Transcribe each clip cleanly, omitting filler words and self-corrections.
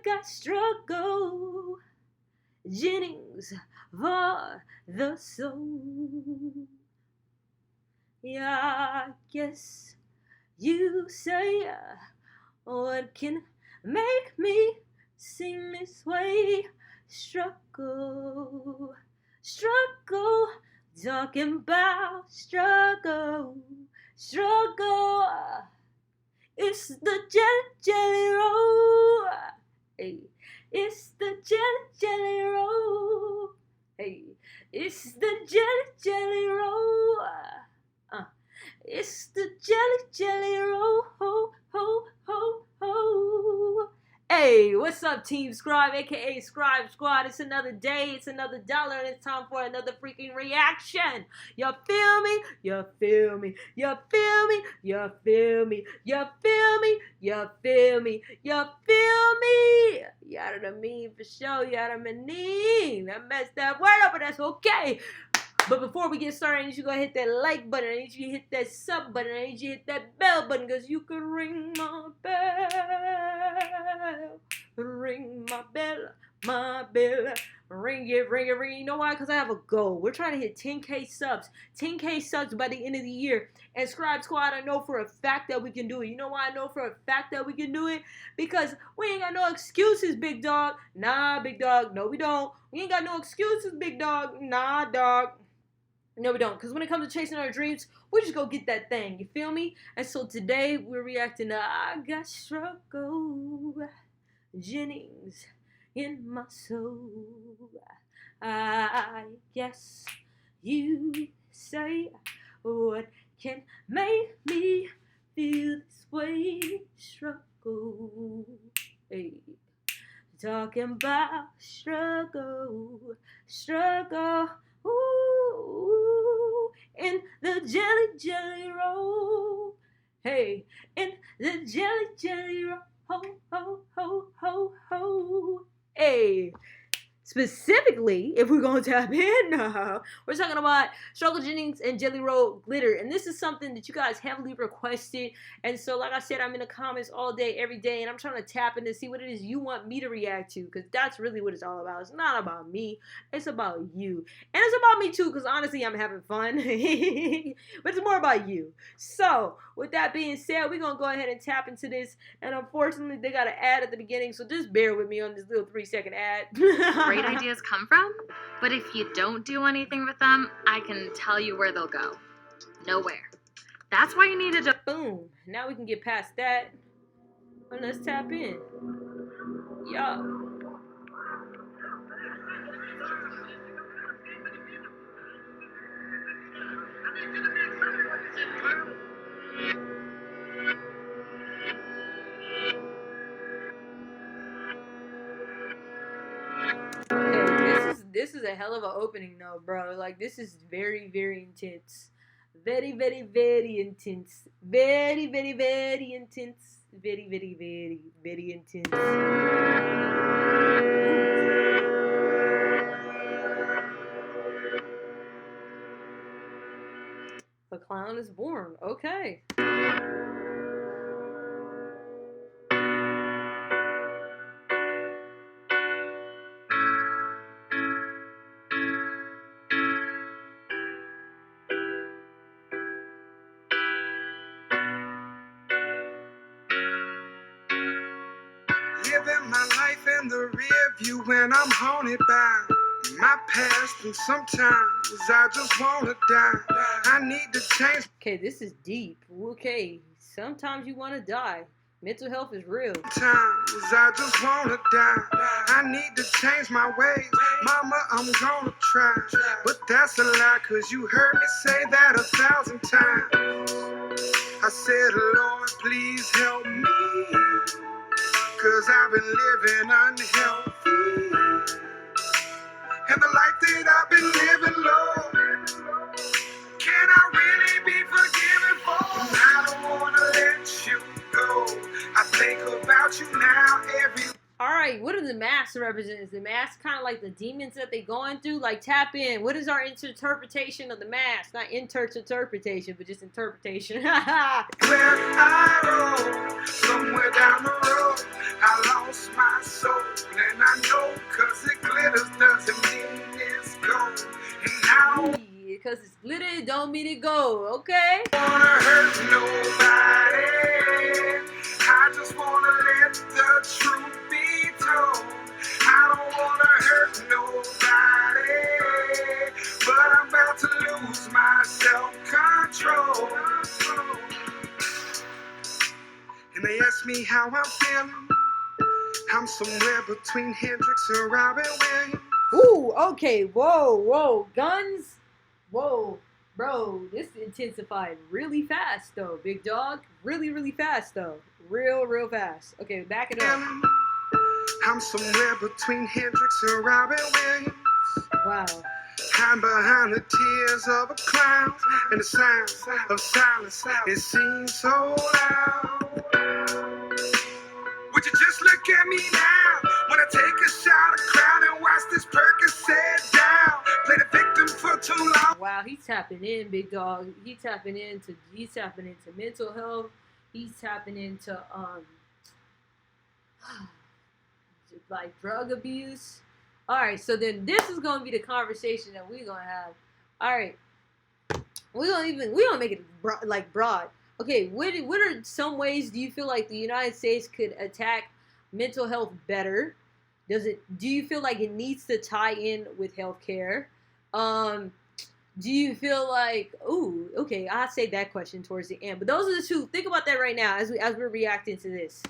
got struggle, Jennings for the soul. Yeah, I guess you say, what can make me sing this way? Struggle, struggle, talking about struggle, struggle. It's the jelly roll. Hey, it's the jelly roll. Hey, it's the jelly roll. It's the jelly roll. Ho, ho, ho, ho. Hey, what's up, Team Scribe, aka Scribe Squad? It's another day, it's another dollar, and it's time for another freaking reaction. You feel me? You feel me? You feel me? You feel me? You feel me? You feel me? You feel me? You out of the mean for sure, you out of my mean. I messed that word up, but that's okay. But before we get started, I need you to go hit that like button. I need you to hit that sub button. I need you to hit that bell button, because you can ring my bell. Ring my bell, my bell. Ring it, ring it, ring it. You know why? Because I have a goal. We're trying to hit 10K subs. 10K subs by the end of the year. And Scribe Squad, I know for a fact that we can do it. You know why I know for a fact that we can do it? Because we ain't got no excuses, big dog. Nah, big dog. No, we don't. We ain't got no excuses, big dog. Nah, dog. No, we don't. Because when it comes to chasing our dreams, we just go get that thing. You feel me? And so today, we're reacting to I Got Struggle, Jennings in my soul. I guess you say, what can make me feel this way? Struggle. Hey. Talking about struggle, struggle. Ooh, in the jelly roll. Hey, in the jelly roll. Ho, ho, ho, ho, ho. Hey. Specifically, if we're going to tap in, we're talking about Struggle Jennings and Jellyroll Glitter. And this is something that you guys heavily requested. And so, like I said, I'm in the comments all day, every day. And I'm trying to tap in to see what it is you want me to react to. Because that's really what it's all about. It's not about me. It's about you. And it's about me, too. Because honestly, I'm having fun. But it's more about you. So, with that being said, we're going to go ahead and tap into this. And unfortunately, they got an ad at the beginning. So, just bear with me on this little 3-second ad. Great ideas come from, but if you don't do anything with them, I can tell you where they'll go. Nowhere. That's why you need to boom. Now we can get past that. And let's tap in. Yo. This is a hell of an opening though, bro. Like, this is very, very intense. Very, very, very intense. Very, very, very intense. Very, very, very, very intense. A clown is born. Okay. Living my life in the rear view when I'm haunted by my past, and sometimes I just wanna die. I need to change. Okay, this is deep. Okay, sometimes you wanna die. Mental health is real. Sometimes I just wanna die. I need to change my ways. Mama, I'm gonna try. But that's a lie, cause you heard me say that 1,000 times. I said, Lord, please help me, cause I've been living unhealthy. And the life that I've been living, Lord, can I really be forgiven for? I don't wanna let you go. I think about you now every. Alright, what do the masks represent? Is the mask kind of like the demons that they're going through? Like, tap in. What is our interpretation of the mask? Not interpretation, but just interpretation. Where I roll, somewhere down the road, I lost my soul. cause it's glitter, it don't mean it gold, okay? Wanna hurt nobody. I just wanna let the truth be told. I don't wanna hurt nobody, but I'm about to lose my self-control. And they ask me how I'm feeling. I'm somewhere between Hendrix and Robin Williams. Ooh, okay, whoa, guns? Whoa, bro, this intensified really fast, though, big dog. Really fast, though. Real fast. Okay, back it up. I'm somewhere between Hendrix and Robin Williams. Wow. Hide behind the tears of a clown and the sound of silence. It seems so loud. Would you just look at me now when I take a shot of Crown and watch this Percocet down? Play the victim for too long. Wow, he's tapping in, big dog. He's tapping into mental health. He's tapping into like drug abuse. All right, so then this is gonna be the conversation that we're gonna have. All right, we gonna make it broad. Okay, what are some ways do you feel like the United States could attack mental health better? Do you feel like it needs to tie in with healthcare? Do you feel like, ooh, okay, I'll say that question towards the end. But those are the two. Think about that right now as we're reacting to this.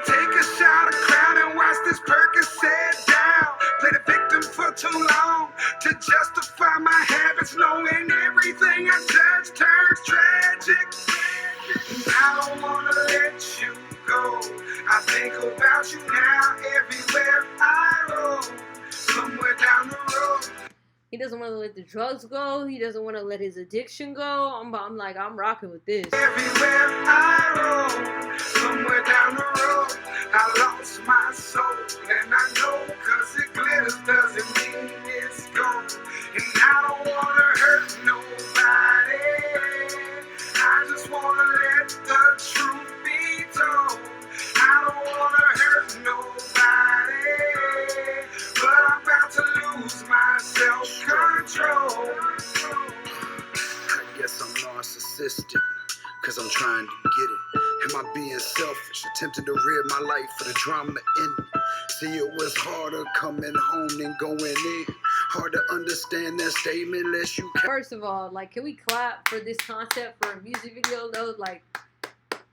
Take a shot of Crown and watch this Percocet down. Play the victim for too long to justify my habits, knowing everything I touch turns tragic. I don't wanna let you go. I think about you now everywhere I roll. Somewhere down the road. He doesn't want to let the drugs go. He doesn't want to let his addiction go. I'm rocking with this. Everywhere I roll, somewhere down the road, I lost my soul. And I know cause it glitters doesn't mean it's gold. And I don't want to hurt nobody. I just want to let the truth be told. I don't want to hurt nobody, but I'm about to lose my self-control. I guess I'm narcissistic, cause I'm trying to get it. Am I being selfish, attempting to rid my life for the drama in it? See, it was harder coming home than going in. Hard to understand that statement unless you can. First of all, like, can we clap for this concept for a music video, though? Like,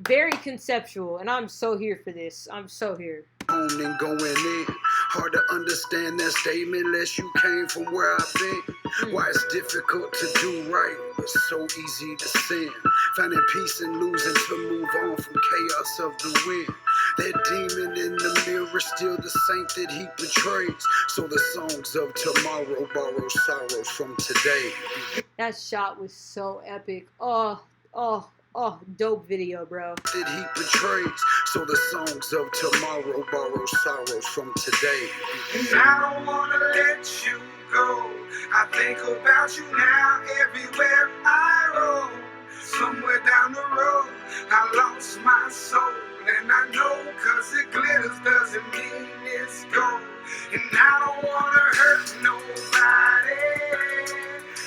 very conceptual, and I'm so here for this. I'm so here. Home and going in. Hard to understand that statement unless you came from where I've been. Why it's difficult to do right, but so easy to sin. Finding peace and losing to move on from chaos of the wind. That demon in the mirror, still the saint that he portrays. So the songs of tomorrow borrow sorrows from today. That shot was so epic. Oh, dope video, bro. That he portrays. So the songs of tomorrow borrow sorrows from today. And I don't wanna let you go. I think about you now everywhere I roll. Somewhere down the road, I lost my soul. And I know cause it glitters doesn't mean it's gold. And I don't wanna hurt nobody.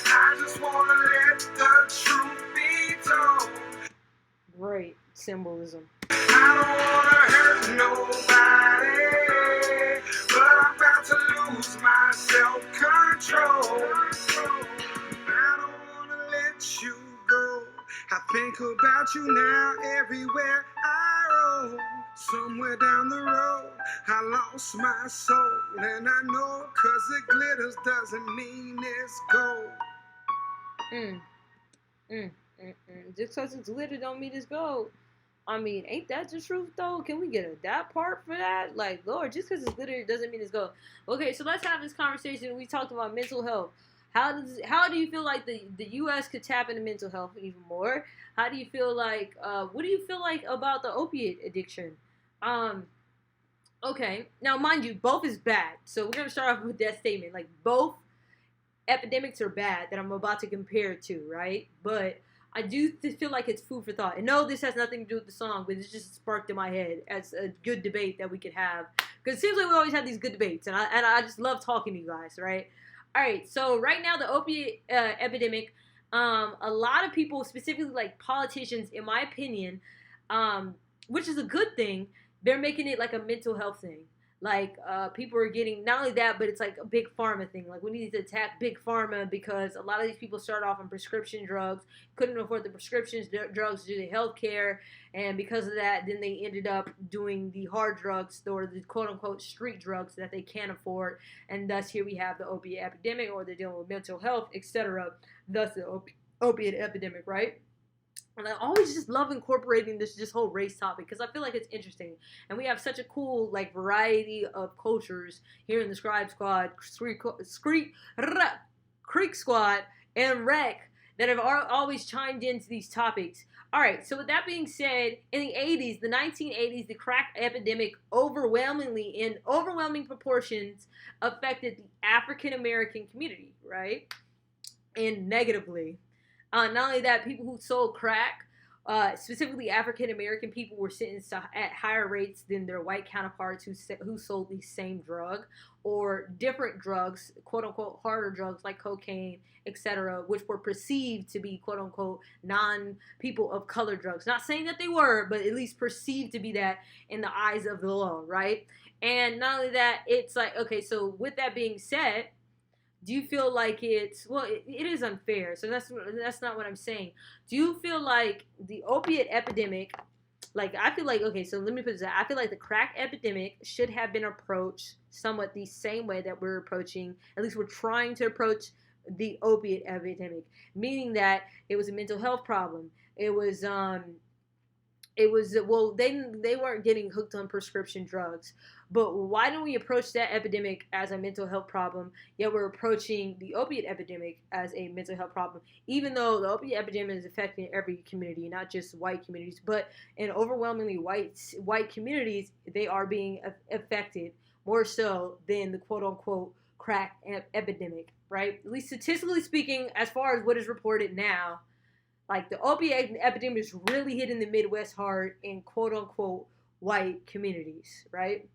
I just wanna let the truth be told. Great symbolism. I don't wanna hurt nobody, but I'm about to lose my self-control. I don't wanna let you go. I think about you now everywhere I roll. Somewhere down the road, I lost my soul. And I know cause it glitters doesn't mean it's gold. Just because it's glitter don't mean it's gold. I mean, ain't that the truth, though? Can we get that part for that? Like, Lord, just because it's glitter doesn't mean it's gold. Okay, so let's have this conversation. We talked about mental health. How do you feel like the U.S. could tap into mental health even more? How do you feel like, what do you feel like about the opiate addiction? Okay, now mind you, both is bad. So we're going to start off with that statement. Like, both epidemics are bad that I'm about to compare it to, right? But I do feel like it's food for thought. And no, this has nothing to do with the song, but it's just sparked in my head as a good debate that we could have. Because it seems like we always have these good debates, and I just love talking to you guys, right? All right, so right now the opiate epidemic, a lot of people, specifically like politicians, in my opinion, which is a good thing, they're making it like a mental health thing. Like people are getting not only that, but it's like a big pharma thing. Like we need to attack big pharma because a lot of these people start off on prescription drugs, couldn't afford the prescriptions drugs due to health care, and because of that, then they ended up doing the hard drugs or the quote unquote street drugs that they can't afford, and thus here we have the opiate epidemic, or they're dealing with mental health, etc. Thus the opiate epidemic, right? And I always just love incorporating this whole race topic because I feel like it's interesting, and we have such a cool like variety of cultures here in the Scribe Squad, Creek Squad, and Rec that have always chimed into these topics. All right, so with that being said, in the 80s, the 1980s, the crack epidemic in overwhelming proportions affected the African American community, right? And negatively. Not only that, people who sold crack, specifically African American people, were sentenced at higher rates than their white counterparts who sold the same drug or different drugs, quote unquote harder drugs like cocaine, etc., which were perceived to be quote unquote non-people of color drugs. Not saying that they were, but at least perceived to be that in the eyes of the law, right? And not only that, it's like, okay, so with that being said, do you feel like it is unfair? So that's not what I'm saying. Do you feel like the opiate epidemic, like I feel like, okay, so let me put this out. I feel like the crack epidemic should have been approached somewhat the same way that we're approaching, at least we're trying to approach the opiate epidemic, meaning that it was a mental health problem. Well, they weren't getting hooked on prescription drugs, but why don't we approach that epidemic as a mental health problem, yet we're approaching the opiate epidemic as a mental health problem, even though the opiate epidemic is affecting every community, not just white communities, but in overwhelmingly white communities, they are being affected more so than the quote-unquote crack epidemic, right? At least statistically speaking, as far as what is reported now, like the opiate epidemic is really hitting the Midwest hard in quote unquote white communities, right?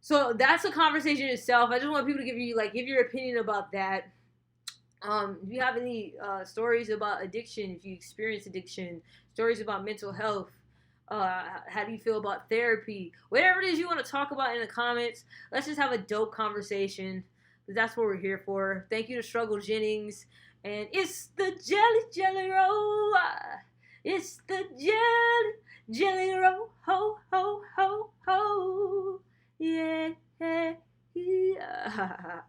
So that's a conversation itself. I just want people to give your opinion about that. If you have any stories about addiction, if you experience addiction, stories about mental health, how do you feel about therapy? Whatever it is you want to talk about in the comments, let's just have a dope conversation. That's what we're here for. Thank you to Struggle Jennings. And it's the Jelly Roll. It's the Jelly Roll. Ho, ho, ho, ho. Yeah, yeah, yeah.